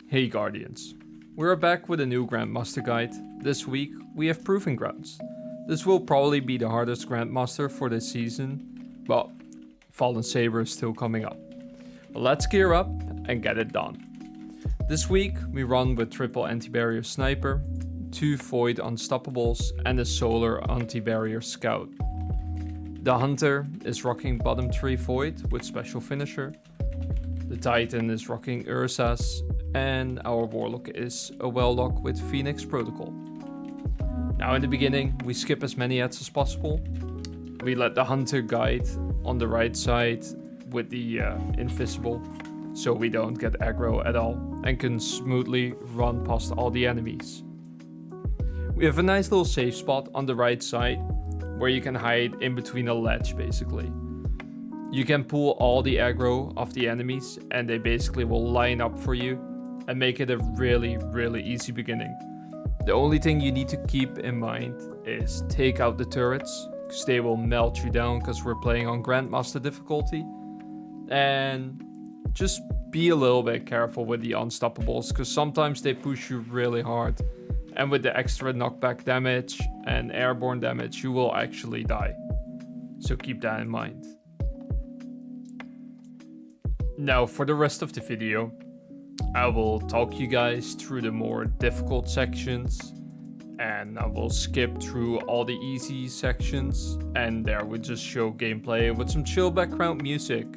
Hey Guardians, we're back with a new Grandmaster guide. This week we have Proving Grounds. This will probably be the hardest Grandmaster for this season, but Fallen Saber is still coming up. But let's gear up and get it done. This week we run with triple anti-barrier sniper, 2 void unstoppables and a solar anti-barrier scout. The hunter is rocking bottom 3 void with special finisher. The titan is rocking ursas, and our warlock is a well-lock with Phoenix Protocol. Now in the beginning we skip as many ads as possible. We let the hunter guide on the right side with the invisible, so we don't get aggro at all and can smoothly run past all the enemies. We have a nice little safe spot on the right side where you can hide in between a ledge basically. You can pull all the aggro of the enemies and they basically will line up for you and make it a really easy beginning. The only thing you need to keep in mind is take out the turrets, because they will melt you down because we're playing on Grandmaster difficulty. And just be a little bit careful with the unstoppables, because sometimes they push you really hard. And with the extra knockback damage and airborne damage, you will actually die. So keep that in mind. Now for the rest of the video, I will talk you guys through the more difficult sections, and I will skip through all the easy sections, and there we just show gameplay with some chill background music.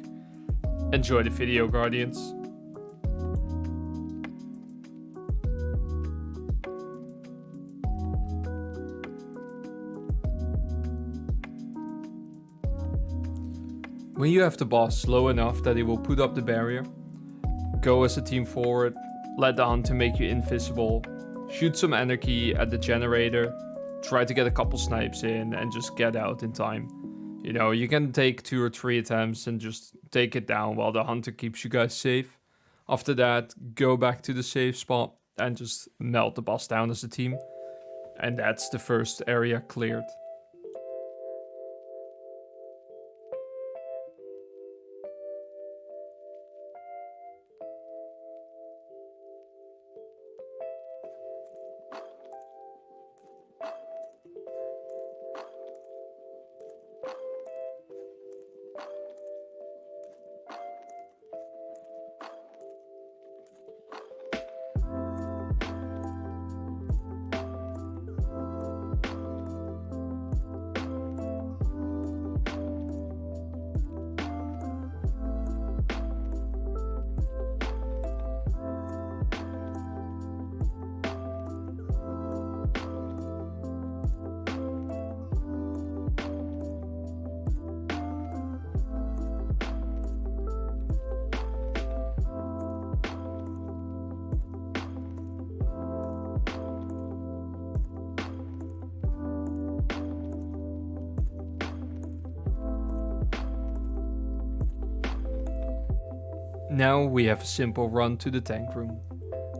Enjoy the video, Guardians. When you have the boss low enough that he will put up the barrier, go as a team forward, let the hunter make you invisible, shoot some anarchy at the generator, try to get a couple snipes in and just get out in time. You know, you can take 2 or 3 attempts and just take it down while the hunter keeps you guys safe. After that, go back to the safe spot and just melt the boss down as a team. And that's the first area cleared. Now we have a simple run to the tank room.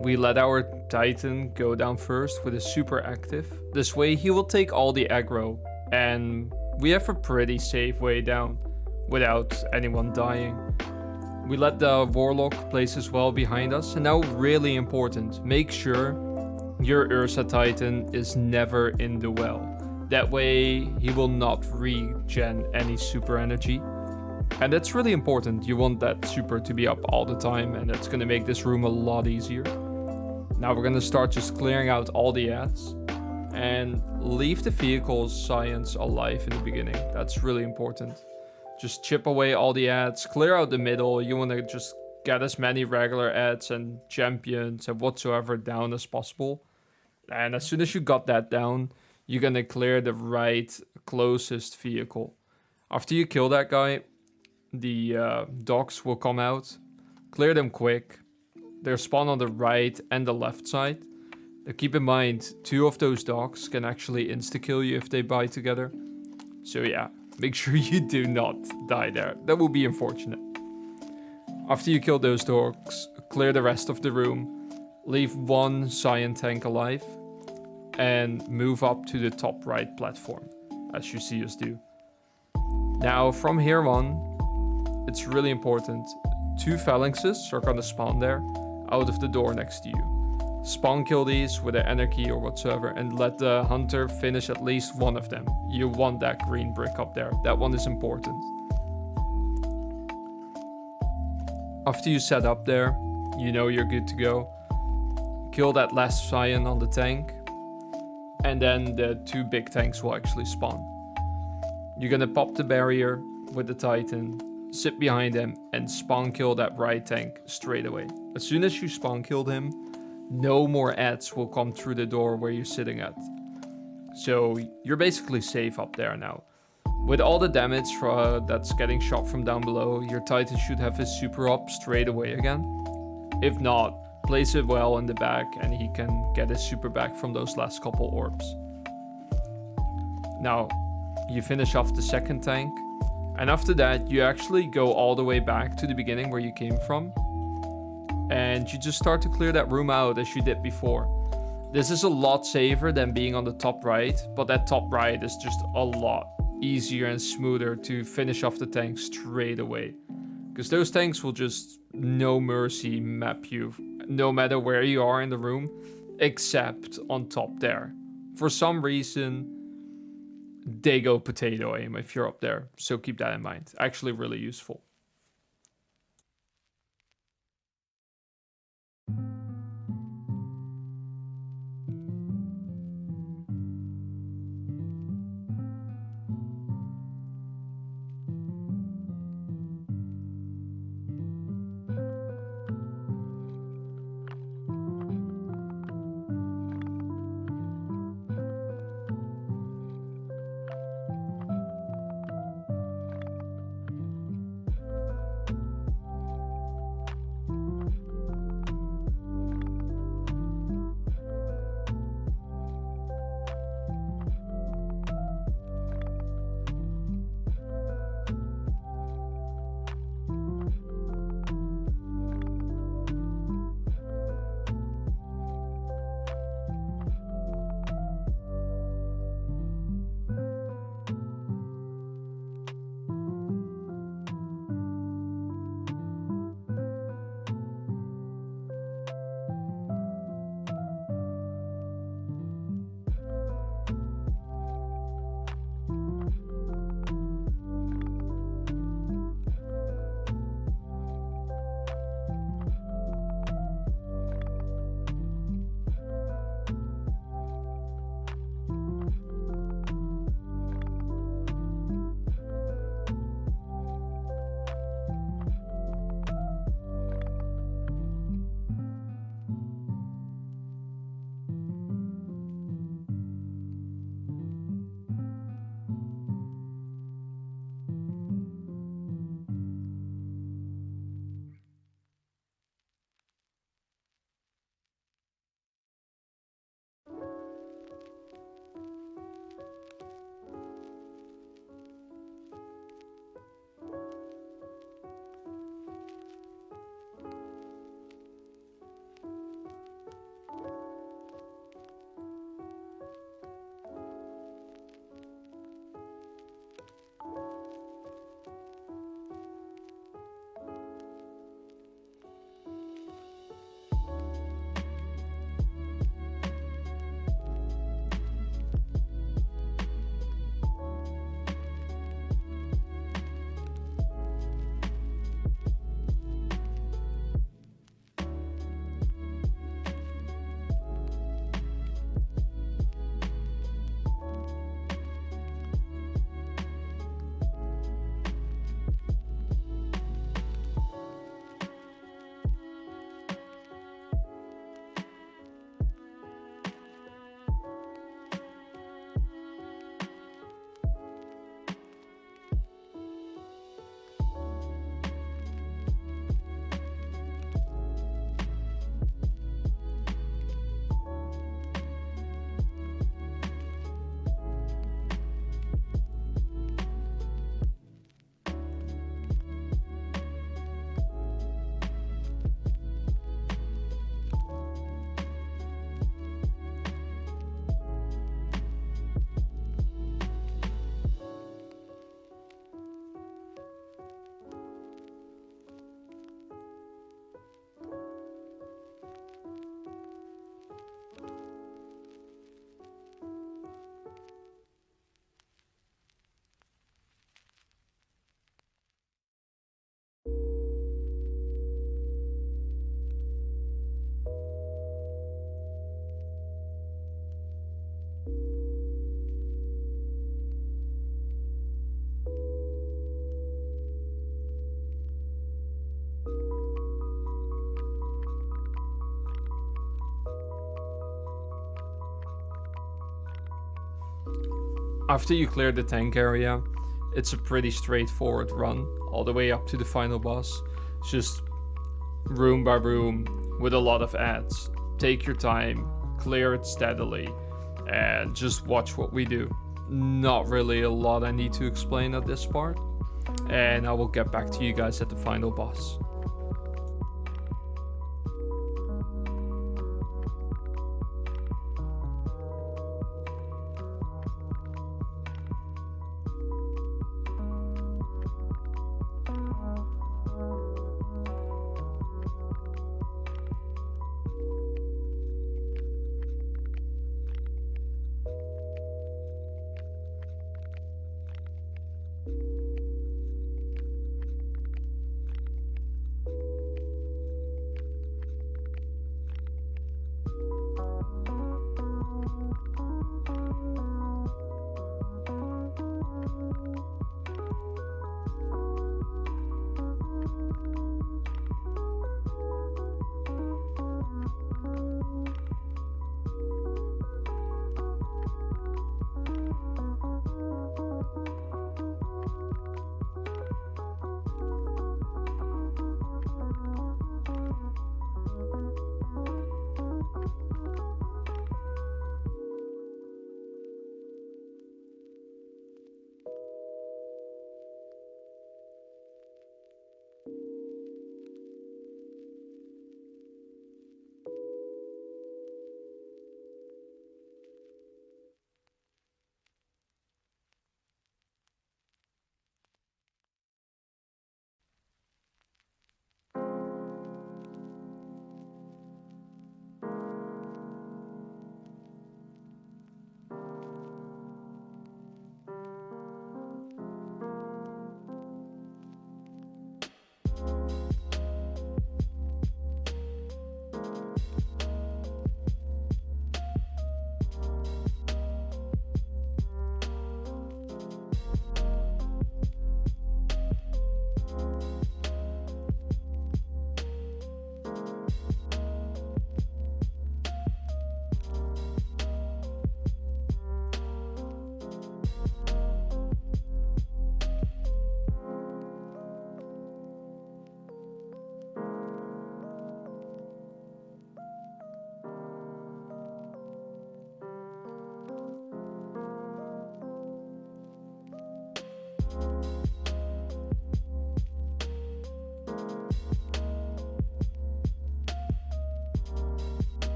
We let our titan go down first with a super active. This way he will take all the aggro and we have a pretty safe way down without anyone dying. We let the warlock place as well behind us, and now really important, make sure your Ursa Titan is never in the well. That way he will not regen any super energy. And that's really important. You want that super to be up all the time, and that's gonna make this room a lot easier. Now we're gonna start just clearing out all the ads and leave the vehicle's science alive in the beginning. That's really important. Just chip away all the ads, clear out the middle. You wanna just get as many regular ads and champions and whatsoever down as possible. And as soon as you got that down, you're gonna clear the right closest vehicle. After you kill that guy, the dogs will come out. Clear them quick. They're spawn on the right and the left side. Now keep in mind, 2 of those dogs can actually insta-kill you if they bite together. So yeah, make sure you do not die there. That will be unfortunate. After you kill those dogs, clear the rest of the room. Leave 1 cyan tank alive. And move up to the top right platform, as you see us do. Now from here on, it's really important. 2 phalanxes are gonna spawn there. out of the door next to you. Spawn kill these with an anarchy or whatsoever and let the hunter finish at least one of them. You want that green brick up there. That one is important. After you set up there, you know you're good to go. Kill that last cyan on the tank. And then the 2 big tanks will actually spawn. You're gonna pop the barrier with the Titan, sit behind him, and spawn kill that right tank straight away. As soon as you spawn killed him, no more ads will come through the door where you're sitting at. So you're basically safe up there now. With all the damage that's getting shot from down below, your Titan should have his super up straight away again. If not, place it well in the back and he can get his super back from those last couple orbs. Now, you finish off the second tank, and after that you actually go all the way back to the beginning where you came from, and you just start to clear that room out as you did before. This is a lot safer than being on the top right, but that top right is just a lot easier and smoother to finish off the tank straight away. Because those tanks will just no mercy map you, no matter where you are in the room, except on top there. For some reason, they go potato aim if you're up there, so keep that in mind. Actually really useful. After you clear the tank area, it's a pretty straightforward run all the way up to the final boss. Just room by room with a lot of ads. Take your time, clear it steadily, and just watch what we do. Not really a lot I need to explain at this part, and I will get back to you guys at the final boss.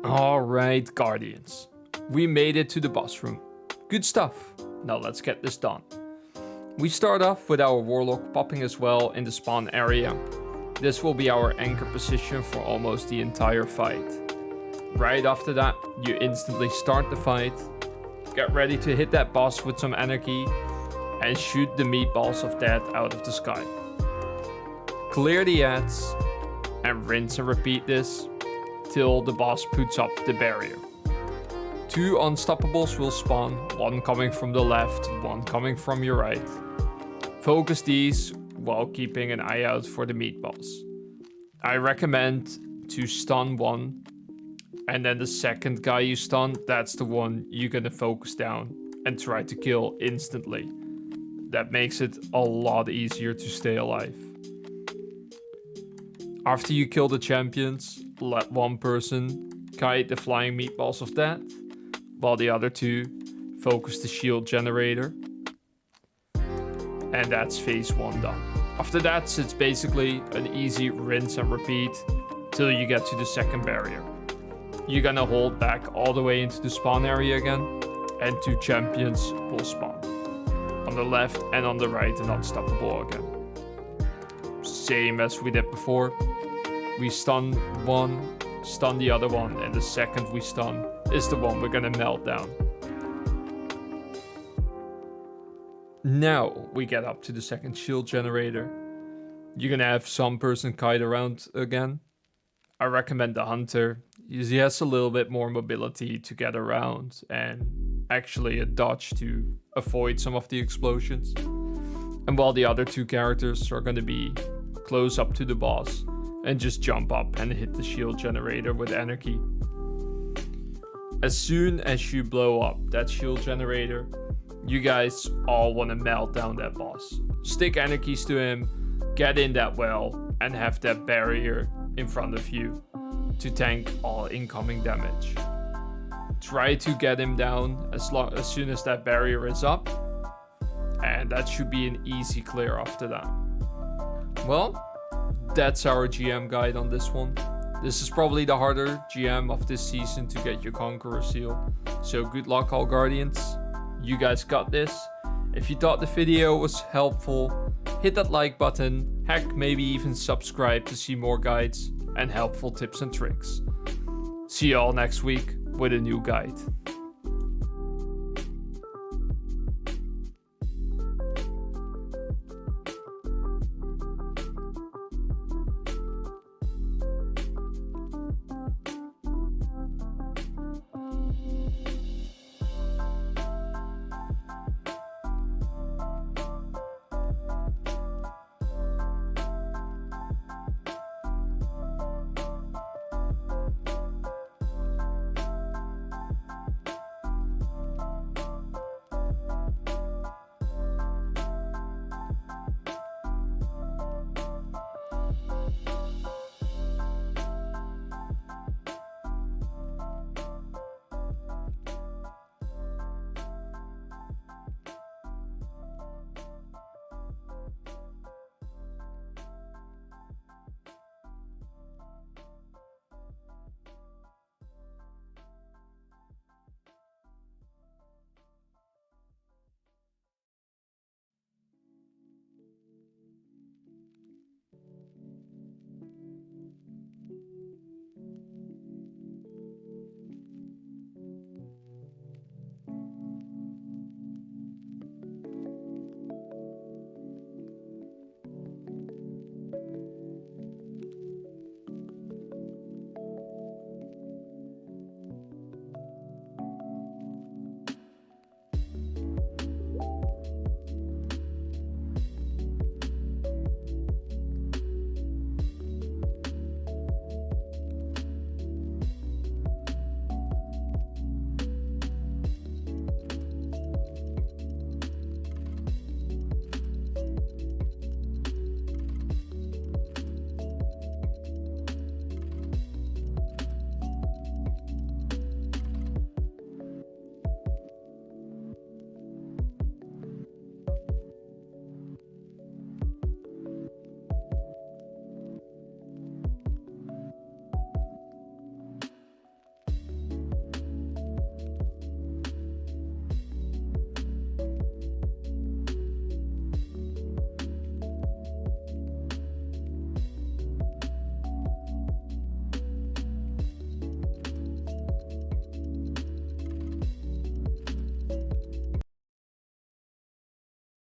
Alright, Guardians. We made it to the boss room. Good stuff. Now let's get this done. We start off with our Warlock popping as well in the spawn area. This will be our anchor position for almost the entire fight. Right after that, you instantly start the fight. Get ready to hit that boss with some energy and shoot the meatballs of death out of the sky. Clear the ads and rinse and repeat this till the boss puts up the barrier. 2 unstoppables will spawn, one coming from the left, one coming from your right. Focus these while keeping an eye out for the meatballs. I recommend to stun one, and then the second guy you stun, that's the one you're gonna focus down and try to kill instantly. That makes it a lot easier to stay alive. After you kill the champions, let one person kite the flying meatballs of death, while the other 2 focus the shield generator. And that's phase 1 done. After that, it's basically an easy rinse and repeat till you get to the second barrier. You're gonna hold back all the way into the spawn area again, and 2 champions will spawn. On the left and on the right, and unstoppable again. Same as we did before. We stun one, stun the other one, and the second we stun is the one we're gonna melt down. Now we get up to the second shield generator. You're gonna have some person kite around again. I recommend the hunter. He has a little bit more mobility to get around and actually a dodge to avoid some of the explosions. And while the other 2 characters are gonna be close up to the boss and just jump up and hit the shield generator with anarchy. As soon as you blow up that shield generator, you guys all want to melt down that boss. Stick anarchies to him, get in that well, and have that barrier in front of you to tank all incoming damage. Try to get him down as soon as that barrier is up, and that should be an easy clear after that. Well, that's our GM guide on this one. This is probably the harder GM of this season to get your Conqueror seal. So good luck, all Guardians. You guys got this. If you thought the video was helpful, hit that like button, heck, maybe even subscribe to see more guides and helpful tips and tricks. See you all next week with a new guide.